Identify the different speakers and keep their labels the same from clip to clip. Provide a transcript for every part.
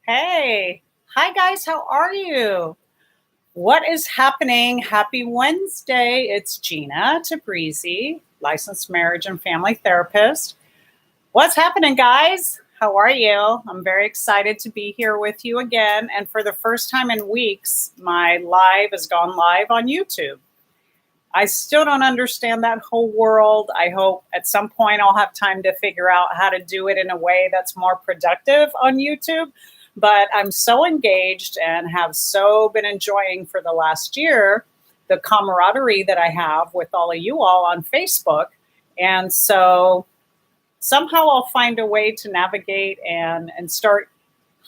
Speaker 1: Hey, hi guys, how are you? What is happening? Happy Wednesday. It's Gina Tabrizi, licensed marriage and family therapist. What's happening, guys? How are you? I'm very excited to be here with you again. And for the first time in weeks, my live has gone live on YouTube. I still don't understand that whole world. I hope at some point I'll have time to figure out how to do it in a way that's more productive on YouTube. But I'm so engaged and have so been enjoying for the last year the camaraderie that I have with all of you all on Facebook. And so somehow I'll find a way to navigate and start.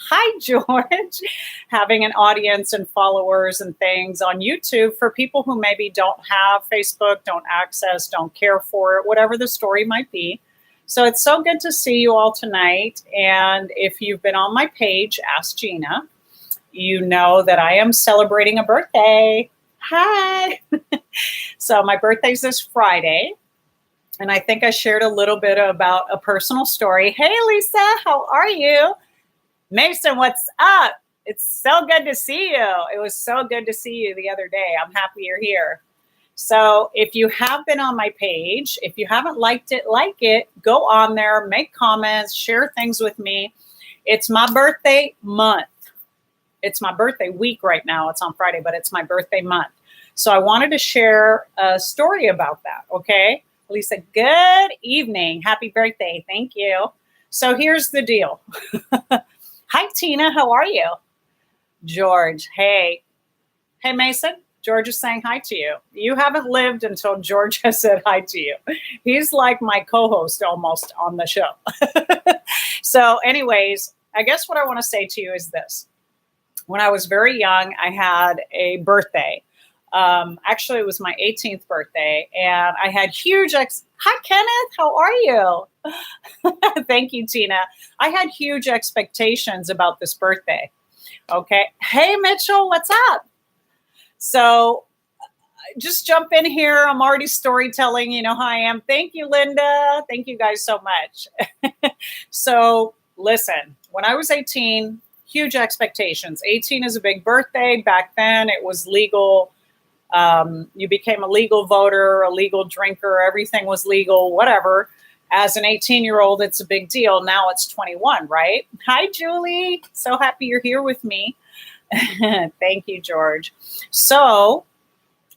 Speaker 1: Hi, George. Having an audience and followers and things on YouTube for people who maybe don't have Facebook, don't access, don't care for it, whatever the story might be. So it's so good to see you all tonight. And if you've been on my page, Ask Gina, you know that I am celebrating a birthday. Hi. So my birthday's this Friday. And I think I shared a little bit about a personal story. Hey, Lisa, how are you? Mason, what's up? It's so good to see you. It was so good to see you the other day. I'm happy you're here. So if you have been on my page, if you haven't liked it, like it, go on there, make comments, share things with me. It's my birthday month. It's my birthday week right now. It's on Friday, but it's my birthday month. So I wanted to share a story about that, okay? Lisa, good evening. Happy birthday. Thank you. So here's the deal. Hi, Tina. How are you? George. Hey. Hey, Mason. George is saying hi to you. You haven't lived until George has said hi to you. He's like my co-host almost on the show. So anyways, I guess what I want to say to you is this. When I was very young, I had a birthday. Actually, it was my 18th birthday, and I had huge Hi, Kenneth. How are you? Thank you, Tina. I had huge expectations about this birthday. Okay. Hey, Mitchell, what's up? So just jump in here. I'm already storytelling. You know how I am. Thank you, Linda. Thank you guys so much. So listen, when I was 18, huge expectations. 18 is a big birthday. Back then, it was legal. You became a legal voter, a legal drinker, everything was legal, whatever. As an 18-year-old, it's a big deal. Now it's 21, right? Hi, Julie. So happy you're here with me. Thank you, George. So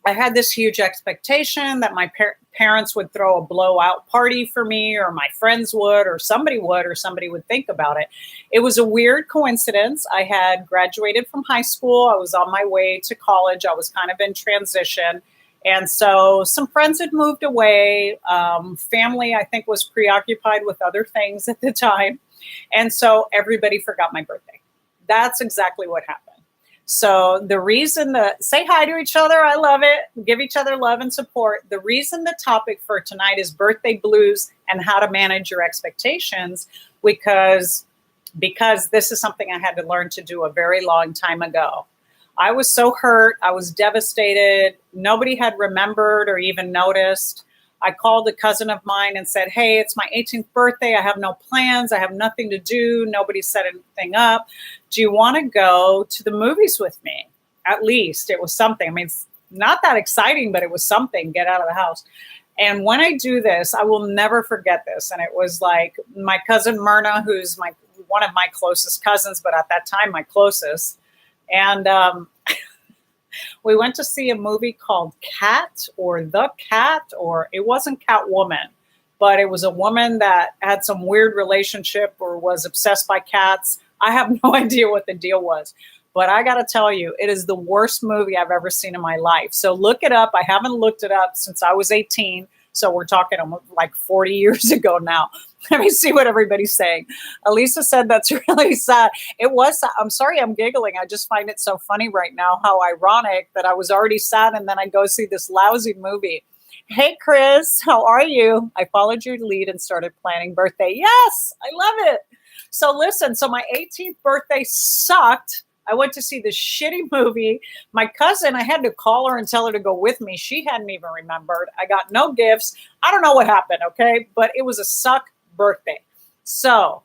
Speaker 1: I had this huge expectation that my parents would throw a blowout party for me, or my friends would, or somebody would think about it. It was a weird coincidence. I had graduated from high school. I was on my way to college. I was kind of in transition. And so some friends had moved away. Family, I think, was preoccupied with other things at the time. And so everybody forgot my birthday. That's exactly what happened. So the reason that say hi to each other, I love it. Give each other love and support. The reason the topic for tonight is birthday blues and how to manage your expectations, because this is something I had to learn to do a very long time ago. I was so hurt. I was devastated. Nobody had remembered or even noticed. I called a cousin of mine and said, hey, it's my 18th birthday. I have no plans. I have nothing to do. Nobody set anything up. Do you want to go to the movies with me? At least it was something. I mean, it's not that exciting, but it was something. Get out of the house. And when I do this, I will never forget this. And it was like my cousin Myrna, who's one of my closest cousins, but at that time, my closest. And we went to see a movie called Cat, or The Cat, or it wasn't Catwoman, but it was a woman that had some weird relationship or was obsessed by cats. I have no idea what the deal was, but I got to tell you, it is the worst movie I've ever seen in my life. So look it up. I haven't looked it up since I was 18. So we're talking like 40 years ago now. Let me see what everybody's saying. Elisa said that's really sad. It was. I'm sorry I'm giggling. I just find it so funny right now, how ironic that I was already sad and then I go see this lousy movie. Hey, Chris, how are you? I followed your lead and started planning birthday. Yes, I love it. So listen, my 18th birthday sucked. I went to see this shitty movie. My cousin, I had to call her and tell her to go with me. She hadn't even remembered. I got no gifts. I don't know what happened, okay? But it was a suck birthday. So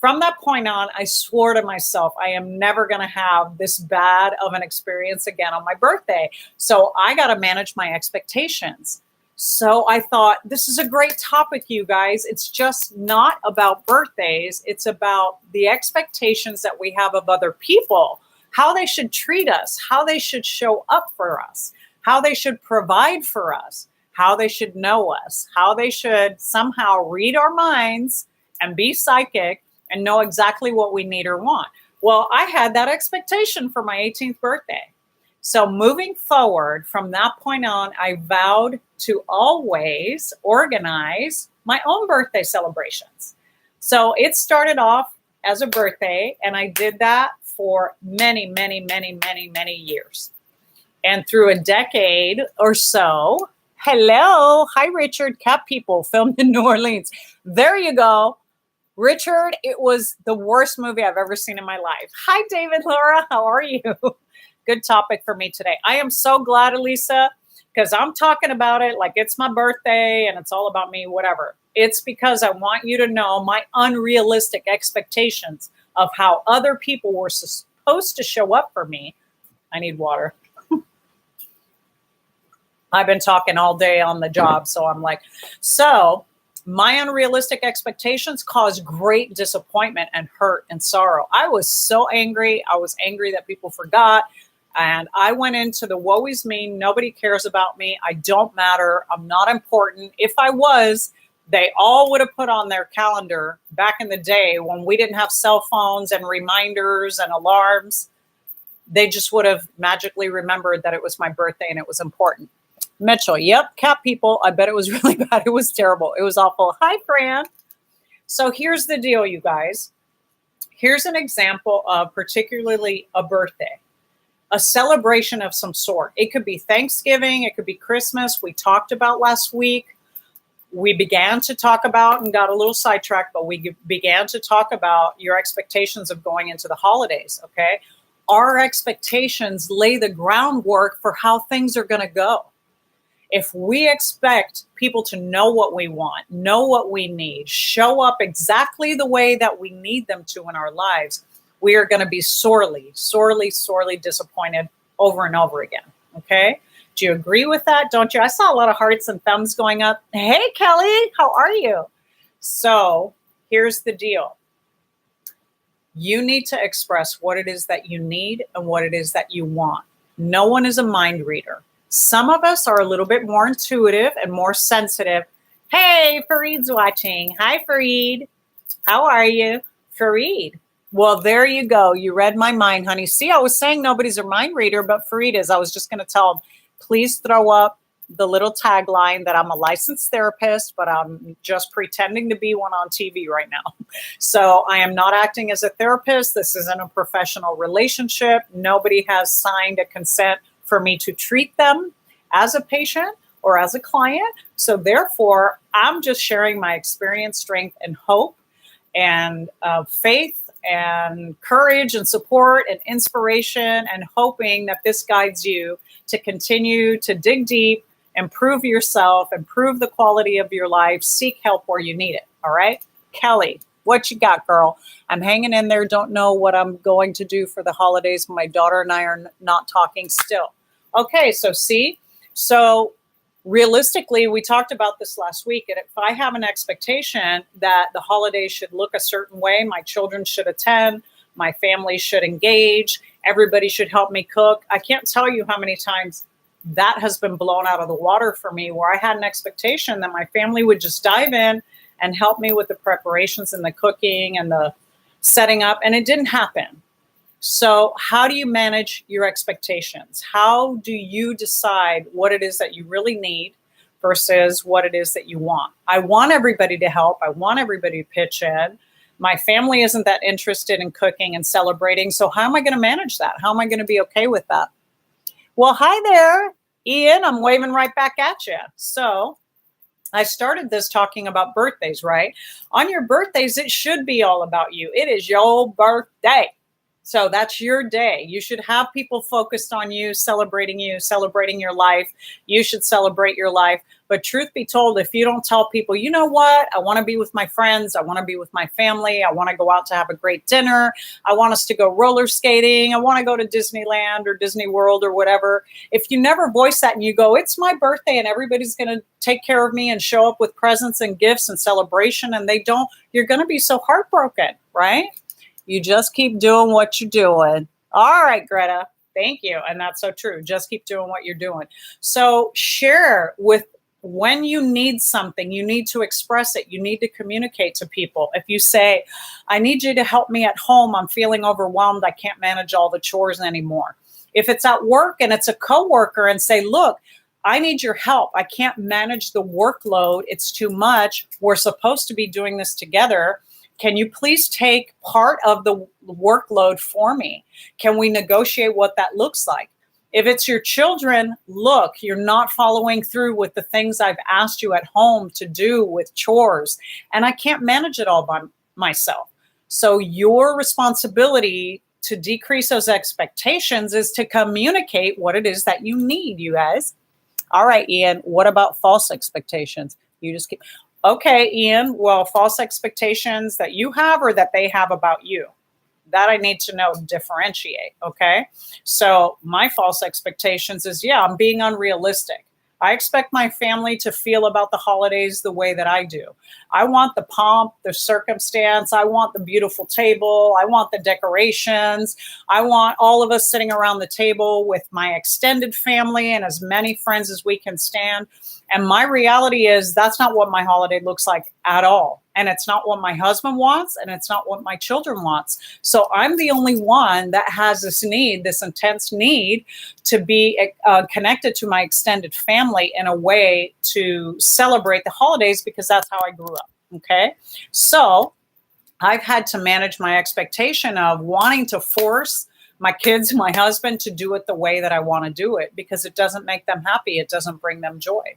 Speaker 1: from that point on, I swore to myself, I am never going to have this bad of an experience again on my birthday. So I got to manage my expectations. So I thought, this is a great topic, you guys. It's just not about birthdays. It's about the expectations that we have of other people, how they should treat us, how they should show up for us, how they should provide for us, how they should know us, how they should somehow read our minds and be psychic and know exactly what we need or want. Well, I had that expectation for my 18th birthday. So moving forward from that point on, I vowed to always organize my own birthday celebrations. So it started off as a birthday, and I did that for many, many, many, many, many years. And through a decade or so, hello, hi, Richard, Cat People, filmed in New Orleans. There you go. Richard, it was the worst movie I've ever seen in my life. Hi, David, Laura, how are you? Good topic for me today. I am so glad, Elisa, because I'm talking about it like it's my birthday and it's all about me, whatever. It's because I want you to know my unrealistic expectations of how other people were supposed to show up for me. I need water. I've been talking all day on the job, so I'm like, so my unrealistic expectations caused great disappointment and hurt and sorrow. I was so angry. I was angry that people forgot. And I went into the woe is me. Nobody cares about me. I don't matter. I'm not important. If I was, they all would have put on their calendar back in the day when we didn't have cell phones and reminders and alarms. They just would have magically remembered that it was my birthday and it was important. Mitchell, yep, Cat People. I bet it was really bad. It was terrible. It was awful. Hi, Fran. So here's the deal, you guys. Here's an example of particularly a birthday, a celebration of some sort. It could be Thanksgiving. It could be Christmas. We talked about last week. We began to talk about and got a little sidetracked, but we began to talk about your expectations of going into the holidays, okay? Our expectations lay the groundwork for how things are going to go. If we expect people to know what we want, know what we need, show up exactly the way that we need them to in our lives, we are going to be sorely, sorely, sorely disappointed over and over again. Okay? Do you agree with that? Don't you? I saw a lot of hearts and thumbs going up. Hey, Kelly, how are you? So here's the deal. You need to express what it is that you need and what it is that you want. No one is a mind reader. Some of us are a little bit more intuitive and more sensitive. Hey, Fareed's watching. Hi, Fareed. How are you? Fareed. Well, there you go. You read my mind, honey. See, I was saying nobody's a mind reader, but Fareed is. I was just going to tell him, please throw up the little tagline that I'm a licensed therapist, but I'm just pretending to be one on TV right now. So I am not acting as a therapist. This isn't a professional relationship. Nobody has signed a consent for me to treat them as a patient or as a client. So therefore, I'm just sharing my experience, strength, and hope and faith and courage and support and inspiration, and hoping that this guides you to continue to dig deep, improve yourself, improve the quality of your life, seek help where you need it. All right? Kelly, what you got, girl? I'm hanging in there. Don't know what I'm going to do for the holidays. My daughter and I are not talking still. Okay, so see? So realistically, we talked about this last week. And if I have an expectation that the holidays should look a certain way, my children should attend, my family should engage, everybody should help me cook. I can't tell you how many times that has been blown out of the water for me, where I had an expectation that my family would just dive in and help me with the preparations and the cooking and the setting up, and it didn't happen. So how do you manage your expectations? How do you decide what it is that you really need versus what it is that you want? I want everybody to help. I want everybody to pitch in. My family isn't that interested in cooking and celebrating. So how am I going to manage that? How am I going to be okay with that? Well, hi there, Ian. I'm waving right back at you. So I started this talking about birthdays, right? On your birthdays, it should be all about you. It is your birthday. So that's your day. You should have people focused on you, celebrating your life. You should celebrate your life. But truth be told, if you don't tell people, you know what, I want to be with my friends, I want to be with my family, I want to go out to have a great dinner, I want us to go roller skating, I want to go to Disneyland or Disney World or whatever. If you never voice that and you go, it's my birthday and everybody's going to take care of me and show up with presents and gifts and celebration, and they don't, you're going to be so heartbroken, right? You just keep doing what you're doing. All right, Greta. Thank you. And that's so true. Just keep doing what you're doing. So share with, when you need something, you need to express it. You need to communicate to people. If you say, I need you to help me at home, I'm feeling overwhelmed, I can't manage all the chores anymore. If it's at work and it's a coworker, and say, look, I need your help. I can't manage the workload. It's too much. We're supposed to be doing this together. Can you please take part of the workload for me? Can we negotiate what that looks like? If it's your children, look, you're not following through with the things I've asked you at home to do with chores, and I can't manage it all by myself. So your responsibility to decrease those expectations is to communicate what it is that you need, you guys. All right, Ian, what about false expectations? You just keep, okay, Ian, well, false expectations that you have or that they have about you. That I need to know, differentiate, okay? So my false expectations is, yeah, I'm being unrealistic. I expect my family to feel about the holidays the way that I do. I want the pomp, the circumstance. I want the beautiful table. I want the decorations. I want all of us sitting around the table with my extended family and as many friends as we can stand. And my reality is that's not what my holiday looks like at all. And it's not what my husband wants, and it's not what my children wants. So I'm the only one that has this need, this intense need to be connected to my extended family in a way to celebrate the holidays, because that's how I grew up. Okay. So I've had to manage my expectation of wanting to force my kids, my husband, to do it the way that I want to do it, because it doesn't make them happy. It doesn't bring them joy.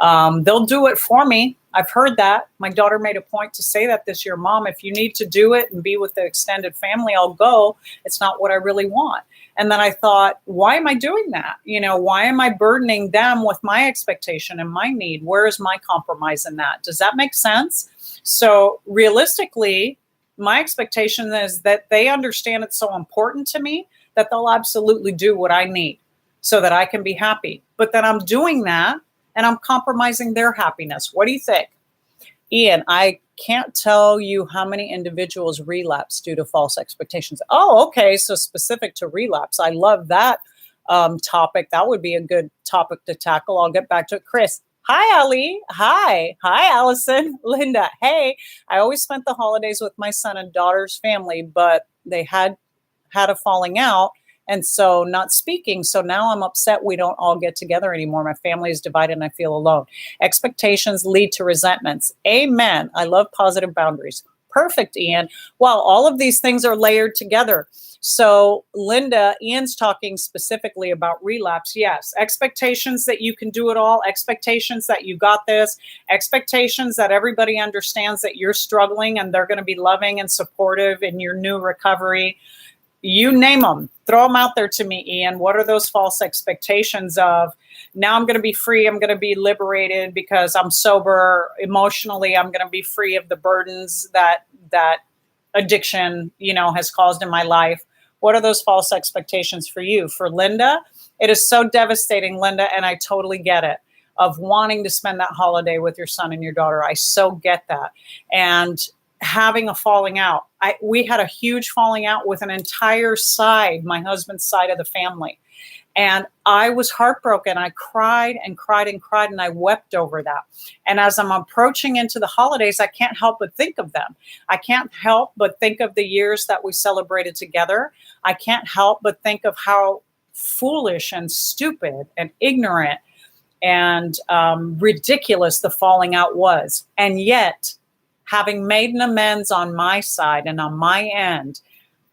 Speaker 1: They'll do it for me. I've heard that. My daughter made a point to say that this year, Mom, if you need to do it and be with the extended family, I'll go. It's not what I really want. And then I thought, why am I doing that? You know, why am I burdening them with my expectation and my need? Where is my compromise in that? Does that make sense? So realistically, my expectation is that they understand it's so important to me that they'll absolutely do what I need so that I can be happy. But then I'm doing that and I'm compromising their happiness. What do you think? Ian, I can't tell you how many individuals relapse due to false expectations. Oh, okay. So specific to relapse. I love that topic. That would be a good topic to tackle. I'll get back to it. Chris. Hi, Ali. Hi. Hi, Allison. Linda. Hey, I always spent the holidays with my son and daughter's family, but they had a falling out. And so not speaking. So now I'm upset we don't all get together anymore. My family is divided and I feel alone. Expectations lead to resentments. Amen. I love positive boundaries. Perfect, Ian. Well, all of these things are layered together. So Linda, Ian's talking specifically about relapse. Yes. Expectations that you can do it all. Expectations that you got this. Expectations that everybody understands that you're struggling and they're going to be loving and supportive in your new recovery. You name them, throw them out there to me, Ian. What are those false expectations of, now I'm going to be free, I'm going to be liberated because I'm sober, emotionally, I'm going to be free of the burdens that addiction, has caused in my life. What are those false expectations for you? For Linda, it is so devastating, Linda, and I totally get it, of wanting to spend that holiday with your son and your daughter. I so get that. And having a falling out. We had a huge falling out with an entire side, my husband's side of the family. And I was heartbroken. I cried and cried and cried, and I wept over that. And as I'm approaching into the holidays, I can't help but think of them. I can't help but think of the years that we celebrated together. I can't help but think of how foolish and stupid and ignorant and ridiculous the falling out was. And yet, having made an amends on my side and on my end,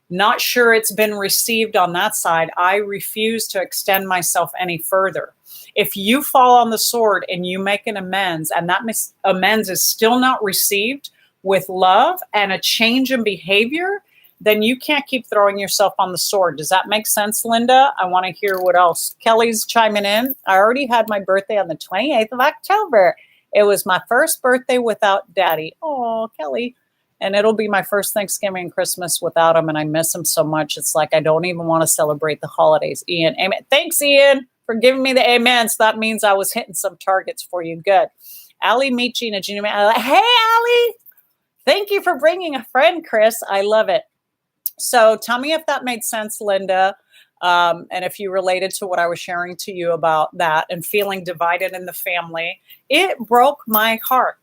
Speaker 1: not sure it's been received on that side, I refuse to extend myself any further. If you fall on the sword and you make an amends and that amends is still not received with love and a change in behavior, then you can't keep throwing yourself on the sword. Does that make sense, Linda? I want to hear what else. Kelly's chiming in. I already had my birthday on the 28th of October. It was my first birthday without Daddy. Oh, Kelly. And it'll be my first Thanksgiving and Christmas without him, and I miss him so much. It's like I don't even want to celebrate the holidays. Ian, amen. Thanks, Ian, for giving me the amens. That means I was hitting some targets for you. Good. Allie, meet Gina. Gina, hey, Allie. Thank you for bringing a friend, Chris. I love it. So tell me if that made sense, Linda, and if you related to what I was sharing to you about that and feeling divided in the family. It broke my heart.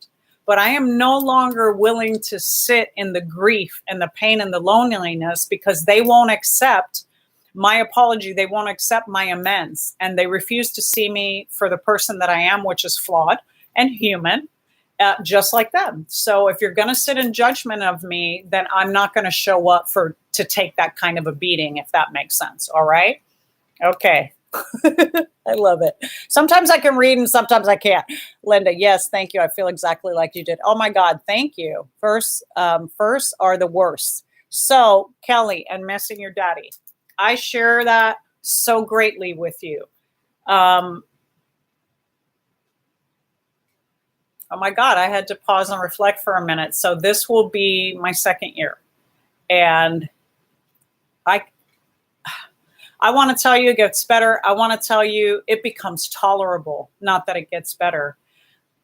Speaker 1: But I am no longer willing to sit in the grief and the pain and the loneliness because they won't accept my apology. They won't accept my amends. And they refuse to see me for the person that I am, which is flawed and human, just like them. So if you're going to sit in judgment of me, then I'm not going to show up to take that kind of a beating, if that makes sense. All right? Okay. I love it. Sometimes I can read and sometimes I can't. Linda, yes, thank you. I feel exactly like you did. Oh my God, thank you. First are the worst. So Kelly and missing your daddy, I share that so greatly with you. Oh my God, I had to pause and reflect for a minute. So this will be my second year. And I want to tell you it gets better. I want to tell you it becomes tolerable, not that it gets better.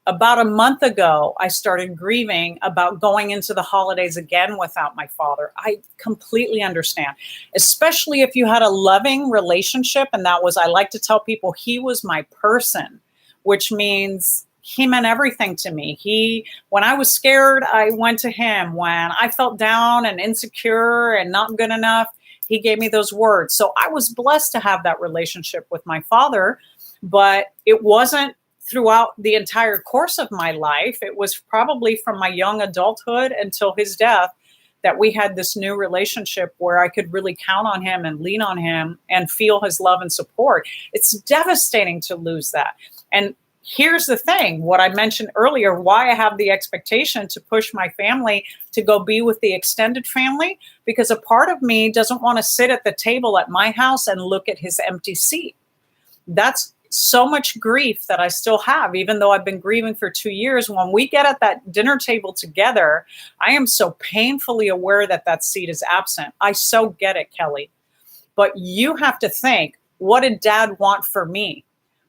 Speaker 1: About a month ago, I started grieving about going into the holidays again without my father. I completely understand, especially if you had a loving relationship. And that was, I like to tell people, he was my person, which means he meant everything to me. When I was scared, I went to him. When I felt down and insecure and not good enough, he gave me those words. So I was blessed to have that relationship with my father, but it wasn't throughout the entire course of my life. It was probably from my young adulthood until his death that we had this new relationship where I could really count on him and lean on him and feel his love and support. It's devastating to lose that. And here's the thing, what I mentioned earlier, why I have the expectation to push my family to go be with the extended family, because a part of me doesn't want to sit at the table at my house and look at his empty seat. That's so much grief that I still have, even though I've been grieving for 2 years. When we get at that dinner table together, I am so painfully aware that that seat is absent. I so get it, Kelly. But you have to think, what did Dad want for me?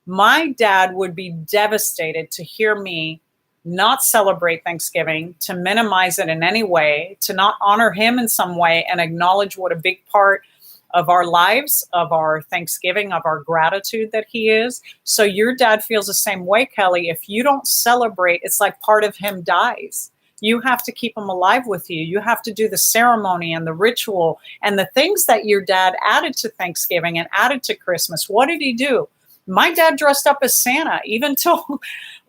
Speaker 1: My dad would be devastated to hear me not celebrate Thanksgiving, to minimize it in any way, to not honor him in some way and acknowledge what a big part of our lives, of our Thanksgiving, of our gratitude that he is. So your dad feels the same way, Kelly. If you don't celebrate, it's like part of him dies. You have to keep him alive with you. You have to do the ceremony and the ritual and the things that your dad added to Thanksgiving and added to Christmas. What did he do? My dad dressed up as Santa, even till,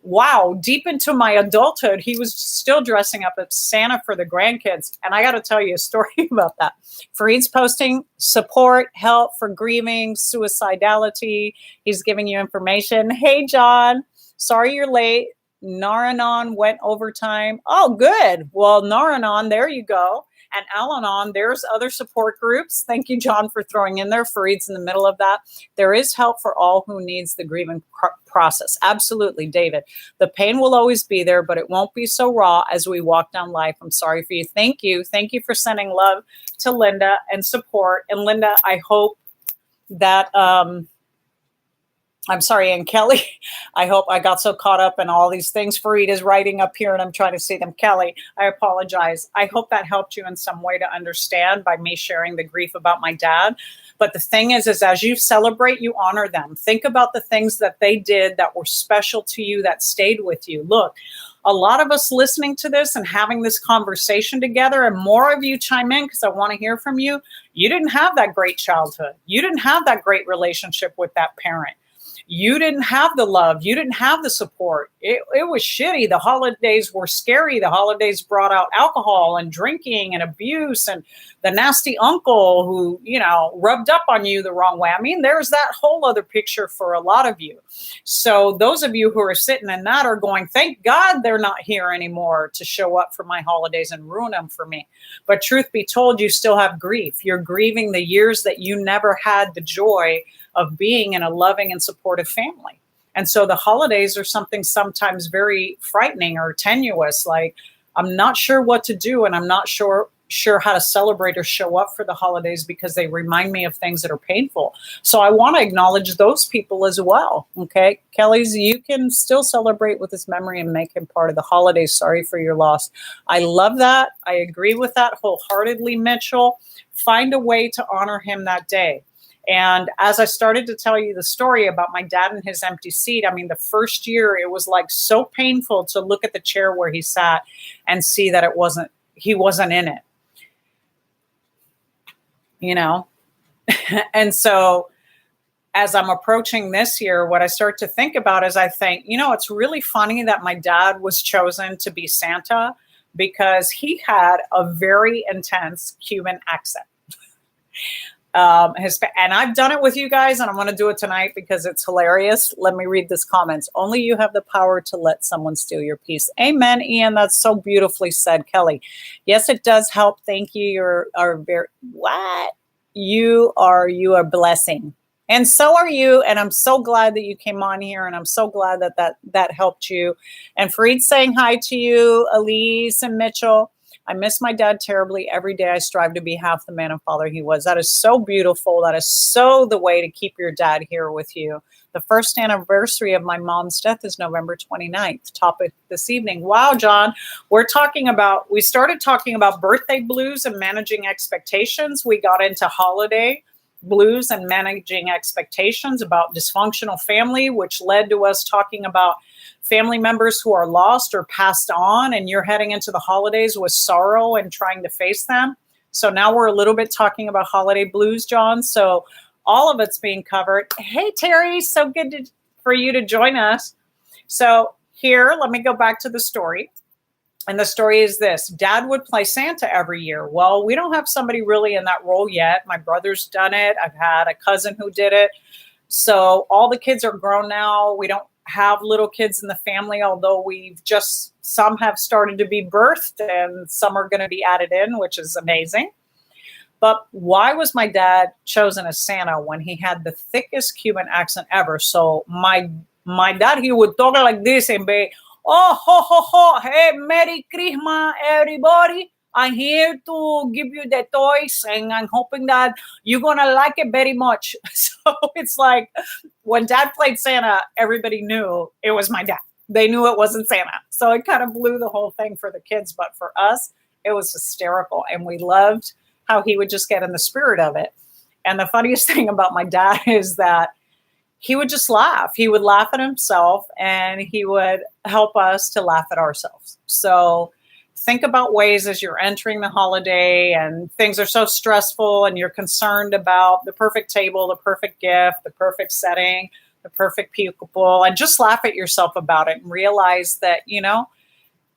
Speaker 1: wow, deep into my adulthood, he was still dressing up as Santa for the grandkids. And I got to tell you a story about that. Fareed's posting support, help for grieving, suicidality. He's giving you information. Hey, John, sorry you're late. Naranon went overtime. Oh, good. Well, Naranon, there you go. And Al-Anon, there's other support groups. Thank you, John, for throwing in there. Fareed's in the middle of that. There is help for all who needs the grieving process. Absolutely, David. The pain will always be there, but it won't be so raw as we walk down life. I'm sorry for you. Thank you. Thank you for sending love to Linda and support. And Linda, I hope that... I'm sorry, and Kelly, I hope I got so caught up in all these things Fareed is writing up here and I'm trying to see them. Kelly, I apologize. I hope that helped you in some way to understand by me sharing the grief about my dad. But the thing is as you celebrate, you honor them. Think about the things that they did that were special to you, that stayed with you. Look, a lot of us listening to this and having this conversation together, and more of you chime in because I want to hear from you. You didn't have that great childhood. You didn't have that great relationship with that parent. You didn't have the love. You didn't have the support. It was shitty. The holidays were scary. The holidays brought out alcohol and drinking and abuse and the nasty uncle who, rubbed up on you the wrong way. I mean, there's that whole other picture for a lot of you. So those of you who are sitting in that are going, thank God they're not here anymore to show up for my holidays and ruin them for me. But truth be told, you still have grief. You're grieving the years that you never had the joy of being in a loving and supportive family. And so the holidays are something sometimes very frightening or tenuous. Like, I'm not sure what to do, and I'm not sure how to celebrate or show up for the holidays because they remind me of things that are painful. So I want to acknowledge those people as well. Okay, Kelly's, you can still celebrate with this memory and make him part of the holidays. Sorry for your loss. I love that. I agree with that wholeheartedly, Mitchell. Find a way to honor him that day. And as I started to tell you the story about my dad and his empty seat, I mean, the first year it was like so painful to look at the chair where he sat and see that he wasn't in it. And so as I'm approaching this year, what I start to think about is I think, it's really funny that my dad was chosen to be Santa because he had a very intense Cuban accent. And I've done it with you guys, and I'm going to do it tonight because it's hilarious. Let me read this comments. Only you have the power to let someone steal your peace. Amen, Ian. That's so beautifully said, Kelly. Yes, it does help. Thank you. You are a blessing. And so are you. And I'm so glad that you came on here, and I'm so glad that helped you. And Fareed saying hi to you, Elise and Mitchell. I miss my dad terribly. Every day I strive to be half the man and father he was. That is so beautiful. That is so the way to keep your dad here with you. The first anniversary of my mom's death is November 29th. Topic this evening. Wow, John. We started talking about birthday blues and managing expectations. We got into holiday blues and managing expectations, about dysfunctional family, which led to us talking about family members who are lost or passed on, and you're heading into the holidays with sorrow and trying to face them. So now we're a little bit talking about holiday blues, John. So all of it's being covered. Hey, Terry, so good for you to join us. So here, let me go back to the story. And the story is this. Dad would play Santa every year. Well, we don't have somebody really in that role yet. My brother's done it. I've had a cousin who did it. So all the kids are grown now. We don't have little kids in the family, although some have started to be birthed and some are going to be added in, which is amazing. But why was my dad chosen as Santa when he had the thickest Cuban accent ever? So my dad, he would talk like this and be, oh, ho, ho, ho, hey, Merry Christmas, everybody. I'm here to give you the toys, and I'm hoping that you're going to like it very much. So it's like when Dad played Santa, everybody knew it was my dad. They knew it wasn't Santa. So it kind of blew the whole thing for the kids. But for us, it was hysterical. And we loved how he would just get in the spirit of it. And the funniest thing about my dad is that he would just laugh. He would laugh at himself, and he would help us to laugh at ourselves. So think about ways as you're entering the holiday and things are so stressful and you're concerned about the perfect table, the perfect gift, the perfect setting, the perfect people, and just laugh at yourself about it and realize that,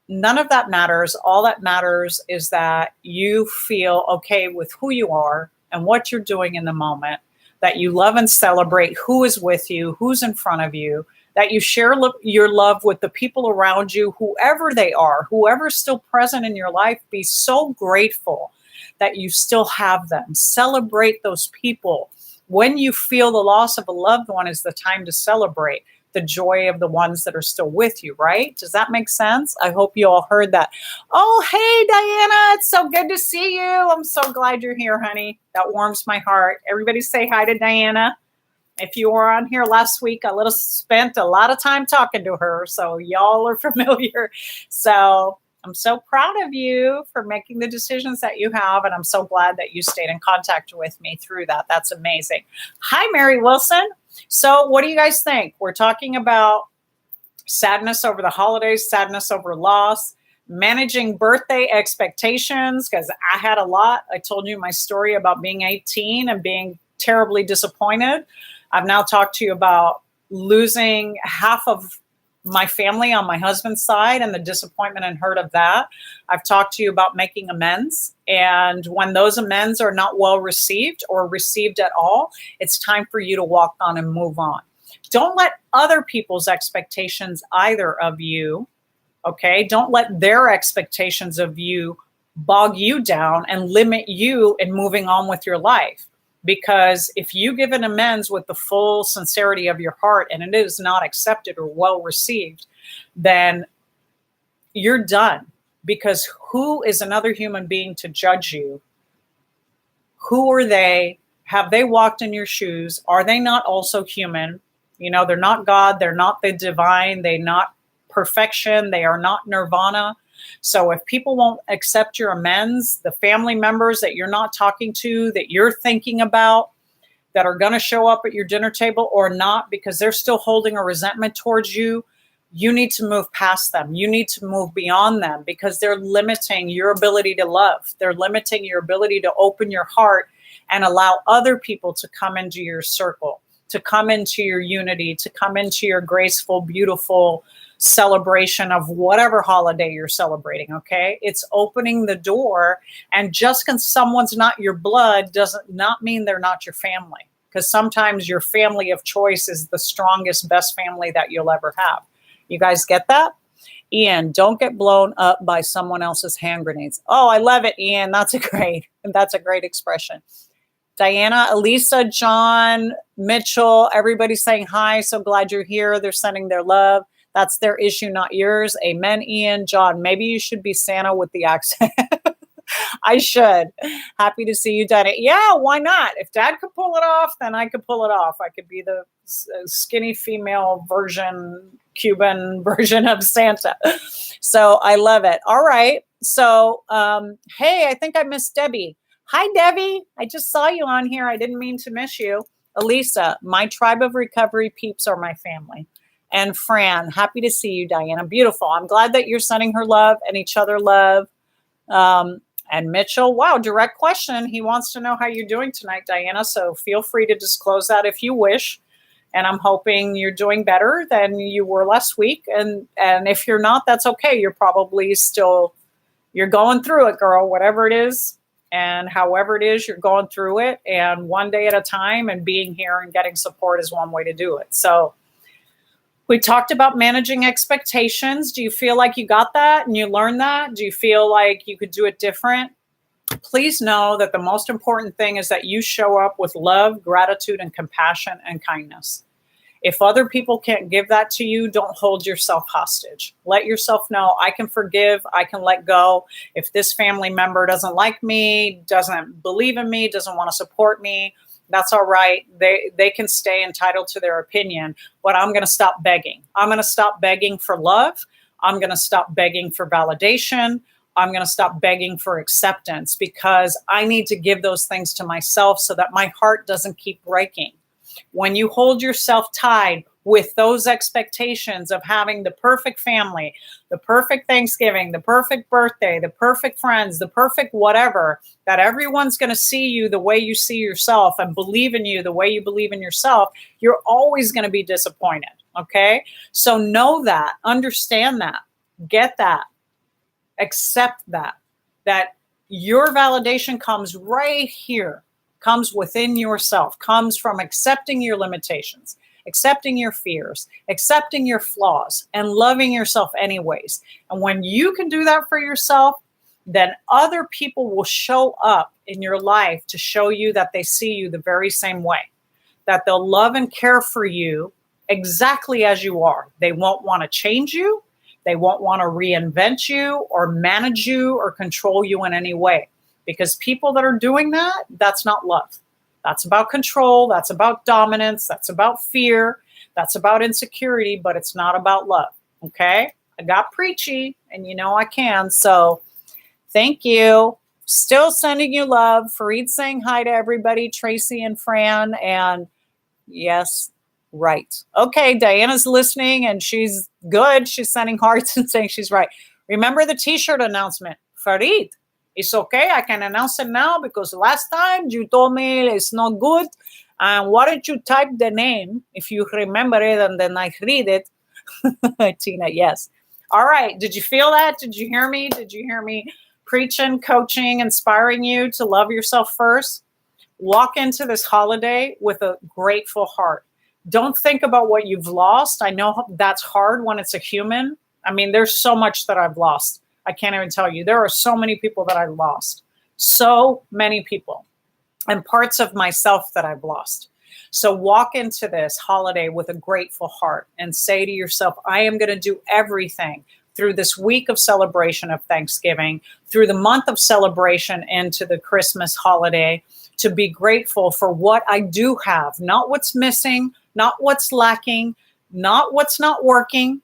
Speaker 1: none of that matters. All that matters is that you feel okay with who you are and what you're doing in the moment, that you love and celebrate who is with you, who's in front of you, that you share your love with the people around you, whoever they are, whoever's still present in your life. Be so grateful that you still have them. Celebrate those people. When you feel the loss of a loved one is the time to celebrate the joy of the ones that are still with you, right? Does that make sense? I hope you all heard that. Oh, hey, Diana, it's so good to see you. I'm so glad you're here, honey. That warms my heart. Everybody say hi to Diana. If you were on here last week, I spent a lot of time talking to her, so y'all are familiar. So I'm so proud of you for making the decisions that you have, and I'm so glad that you stayed in contact with me through that. That's amazing. Hi, Mary Wilson. So what do you guys think? We're talking about sadness over the holidays, sadness over loss, managing birthday expectations, because I had a lot. I told you my story about being 18 and being terribly disappointed. I've now talked to you about losing half of my family on my husband's side and the disappointment and hurt of that. I've talked to you about making amends. And when those amends are not well received or received at all, it's time for you to walk on and move on. Don't let other people's expectations either of you, okay? Don't let their expectations of you bog you down and limit you in moving on with your life. Because if you give an amends with the full sincerity of your heart and it is not accepted or well received, then you're done. Because who is another human being to judge you? Who are they? Have they walked in your shoes? Are they not also human? You know, they're not God. They're not the divine. They're not perfection. They are not nirvana. So if people won't accept your amends, the family members that you're not talking to, that you're thinking about, that are going to show up at your dinner table or not, because they're still holding a resentment towards you, you need to move past them. You need to move beyond them because they're limiting your ability to love. They're limiting your ability to open your heart and allow other people to come into your circle, to come into your unity, to come into your graceful, beautiful celebration of whatever holiday you're celebrating, okay? It's opening the door, and just because someone's not your blood doesn't not mean they're not your family, because sometimes your family of choice is the strongest, best family that you'll ever have. You guys get that? Ian, don't get blown up by someone else's hand grenades. Oh, I love it, Ian. That's a great expression. Diana, Elisa, John, Mitchell, everybody's saying hi. So glad you're here. They're sending their love. That's their issue, not yours. Amen, Ian. John, maybe you should be Santa with the accent. I should. Happy to see you, Diana. Yeah, why not? If Dad could pull it off, then I could pull it off. I could be the skinny female version, Cuban version of Santa. So I love it. All right. So, hey, I think I missed Debbie. Hi, Debbie. I just saw you on here. I didn't mean to miss you. Elisa, my tribe of recovery peeps are my family. And Fran, happy to see you, Diana. Beautiful. I'm glad that you're sending her love and each other love. And Mitchell, wow, direct question. He wants to know how you're doing tonight, Diana. So feel free to disclose that if you wish. And I'm hoping you're doing better than you were last week. And if you're not, that's okay. You're probably still, you're going through it, girl, whatever it is. And however it is, you're going through it. And one day at a time, and being here and getting support is one way to do it. So we talked about managing expectations. Do you feel like you got that and you learned that? Do you feel like you could do it different? Please know that the most important thing is that you show up with love, gratitude, and compassion and kindness. If other people can't give that to you, don't hold yourself hostage. Let yourself know, I can forgive, I can let go. If this family member doesn't like me, doesn't believe in me, doesn't want to support me, that's all right. They can stay entitled to their opinion, but I'm going to stop begging. I'm going to stop begging for love. I'm going to stop begging for validation. I'm going to stop begging for acceptance, because I need to give those things to myself so that my heart doesn't keep breaking. When you hold yourself tied with those expectations of having the perfect family, the perfect Thanksgiving, the perfect birthday, the perfect friends, the perfect whatever, that everyone's going to see you the way you see yourself and believe in you the way you believe in yourself, you're always going to be disappointed. Okay? So know that, understand that, get that, accept that your validation comes right here, comes within yourself, comes from accepting your limitations, accepting your fears, accepting your flaws, and loving yourself anyways. And when you can do that for yourself, then other people will show up in your life to show you that they see you the very same way, that they'll love and care for you exactly as you are. They won't want to change you. They won't want to reinvent you or manage you or control you in any way. Because people that are doing that, that's not love. That's about control. That's about dominance. That's about fear. That's about insecurity, but it's not about love. Okay? I got preachy, and you know I can. So thank you. Still sending you love. Fareed saying hi to everybody. Tracy and Fran. And yes, right. Okay, Diana's listening, and she's good. She's sending hearts and saying she's right. Remember the t-shirt announcement. Fareed. It's okay. I can announce it now because last time you told me it's not good. Why don't you type the name if you remember it and then I read it? Tina, yes. All right. Did you feel that? Did you hear me? Did you hear me preaching, coaching, inspiring you to love yourself first? Walk into this holiday with a grateful heart. Don't think about what you've lost. I know that's hard when it's a human. I mean, there's so much that I've lost. I can't even tell you. There are so many people that I've lost. So many people and parts of myself that I've lost. So walk into this holiday with a grateful heart and say to yourself, I am going to do everything through this week of celebration of Thanksgiving, through the month of celebration into the Christmas holiday, to be grateful for what I do have, not what's missing, not what's lacking, not what's not working.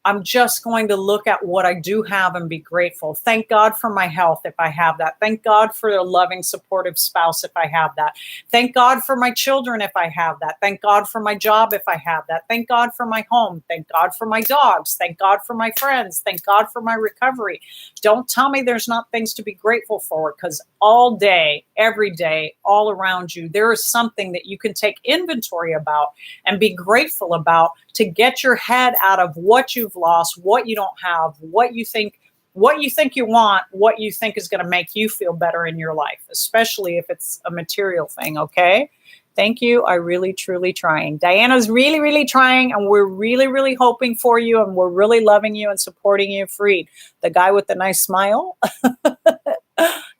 Speaker 1: I'm just going to look at what I do have and be grateful. Thank God for my health if I have that. Thank God for a loving, supportive spouse if I have that. Thank God for my children if I have that. Thank God for my job if I have that. Thank God for my home. Thank God for my dogs. Thank God for my friends. Thank God for my recovery. Don't tell me there's not things to be grateful for, because all day, every day, all around you, there is something that you can take inventory about and be grateful about to get your head out of what you've lost, what you don't have, what you think you want, what you think is going to make you feel better in your life, especially if it's a material thing. Okay. Thank you. I really, truly trying. Diana's really, really trying, and we're really, really hoping for you, and we're really loving you and supporting you. Fareed, the guy with the nice smile.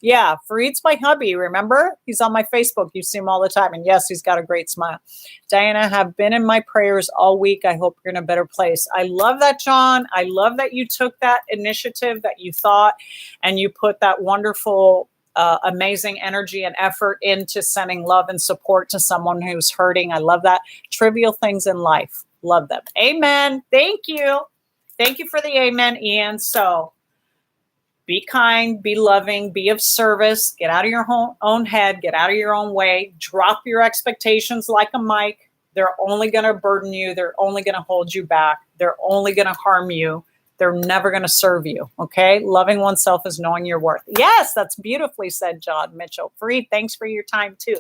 Speaker 1: Yeah, Fareed's my hubby, remember? He's on my Facebook. You see him all the time. And yes, he's got a great smile. Diana, have been in my prayers all week. I hope you're in a better place. I love that, John. I love that you took that initiative, that you thought, and you put that wonderful, amazing energy and effort into sending love and support to someone who's hurting. I love that. Trivial things in life. Love them. Amen. Thank you. Thank you for the amen, Ian. So, be kind, be loving, be of service, get out of your own head, get out of your own way, drop your expectations like a mic. They're only going to burden you. They're only going to hold you back. They're only going to harm you. They're never going to serve you. Okay. Loving oneself is knowing your worth. Yes, that's beautifully said, John Mitchell. Fareed, thanks for your time too.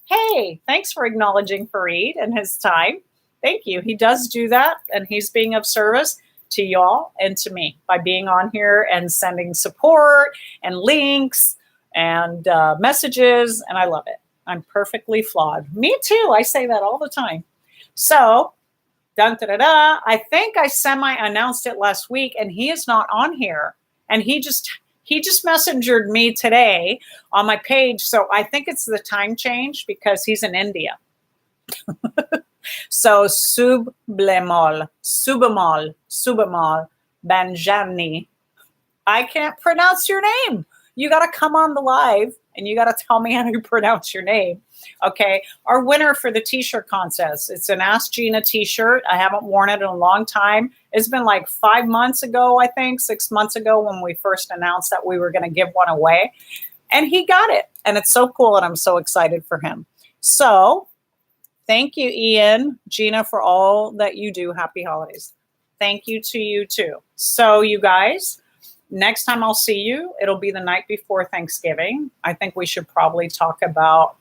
Speaker 1: Hey, thanks for acknowledging Fareed and his time. Thank you. He does do that, and he's being of service to y'all and to me by being on here and sending support and links and messages. And I love it. I'm perfectly flawed. Me too. I say that all the time. So, I think I semi-announced it last week, and he is not on here. And he just messengered me today on my page. So I think it's the time change because he's in India. So Sublemol, Banjani. I can't pronounce your name. You got to come on the live and you got to tell me how to pronounce your name. Okay. Our winner for the t-shirt contest. It's an Ask Gina t-shirt. I haven't worn it in a long time. It's been like 5 months ago, I think 6 months ago when we first announced that we were going to give one away, and he got it. And it's so cool. And I'm so excited for him. So thank you, Ian, Gina, for all that you do. Happy holidays. Thank you to you too. So you guys, next time I'll see you, it'll be the night before Thanksgiving. I think we should probably talk about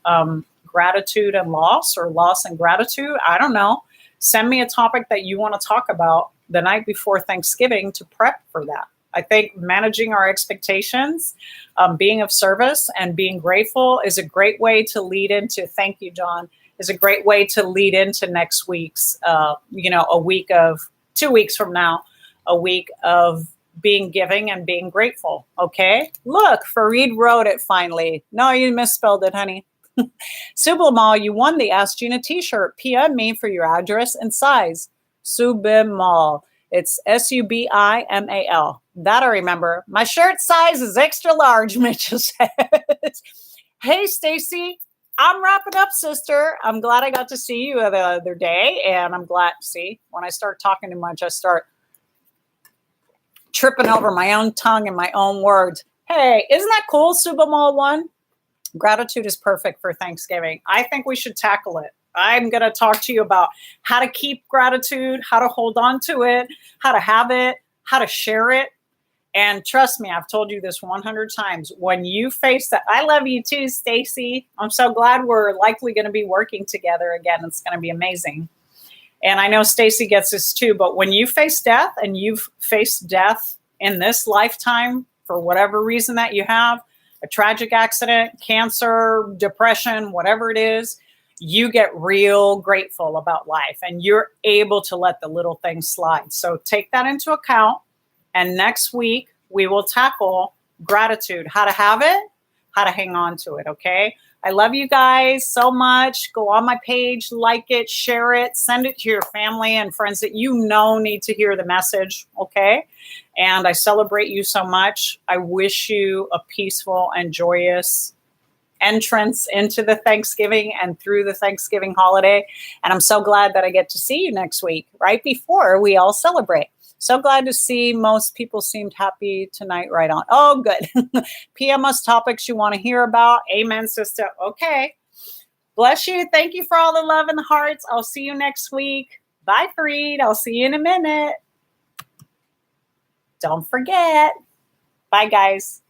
Speaker 1: gratitude and loss, or loss and gratitude. I don't know. Send me a topic that you want to talk about the night before Thanksgiving to prep for that. I think managing our expectations, being of service, and being grateful is a great way to lead into, thank you, John, is a great way to lead into next week's, a week of 2 weeks from now, a week of being giving and being grateful. Okay. Look, Fareed wrote it finally. No, you misspelled it, honey. Sublimal, you won the Ask Gina t-shirt. PM me for your address and size. Sublimal. It's Subimal. That I remember. My shirt size is extra large, Mitchell says. Hey, Stacy. I'm wrapping up, sister. I'm glad I got to see you the other day. And I'm glad, see, when I start talking too much, I start tripping over my own tongue and my own words. Hey, isn't that cool, Subamal one? Gratitude is perfect for Thanksgiving. I think we should tackle it. I'm going to talk to you about how to keep gratitude, how to hold on to it, how to have it, how to share it, And trust me, I've told you this 100 times. When you face that, I love you too, Stacy. I'm so glad we're likely going to be working together again. It's going to be amazing. And I know Stacy gets this too, but when you face death, and you've faced death in this lifetime for whatever reason that you have, a tragic accident, cancer, depression, whatever it is, you get real grateful about life and you're able to let the little things slide. So take that into account. And next week, we will tackle gratitude, how to have it, how to hang on to it, okay? I love you guys so much. Go on my page, like it, share it, send it to your family and friends that you know need to hear the message, okay? And I celebrate you so much. I wish you a peaceful and joyous entrance into the Thanksgiving and through the Thanksgiving holiday. And I'm so glad that I get to see you next week, right before we all celebrate. So glad to see most people seemed happy tonight. Right on. Oh, good. PM us topics you want to hear about. Amen, sister. Okay. Bless you. Thank you for all the love and the hearts. I'll see you next week. Bye, Fareed. I'll see you in a minute. Don't forget. Bye, guys.